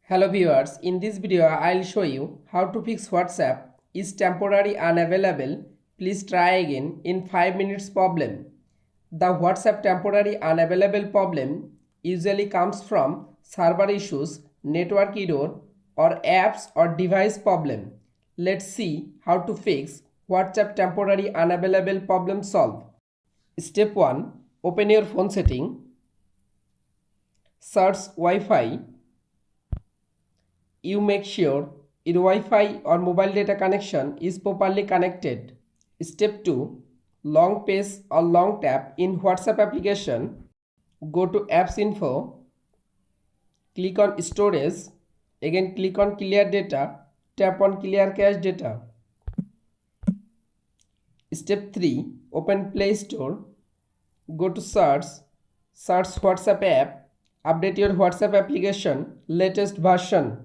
Hello viewers, in this video I'll show you how to fix WhatsApp is temporary unavailable. Please try again in 5 minutes problem. The WhatsApp temporary unavailable problem usually comes from server issues, network error or apps or device problem. Let's see how to fix WhatsApp temporary unavailable problem solve. Step 1. Open your phone setting. Search Wi-Fi. You make sure your Wi-Fi or mobile data connection is properly connected. Step 2. Long press or long tap in WhatsApp application. Go to Apps Info. Click on Storage. Again click on Clear Data. Tap on Clear Cache Data. Step 3. Open Play Store. Go to Search. Search WhatsApp app. Update your WhatsApp application latest version.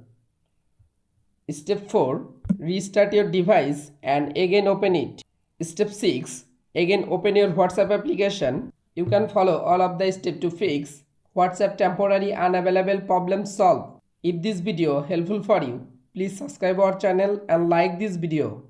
Step 4. Restart your device and again open it. Step 6. Again open your WhatsApp application. You can follow all of the steps to fix WhatsApp temporary unavailable problem solve. If this video helpful for you, please subscribe our channel and like this video.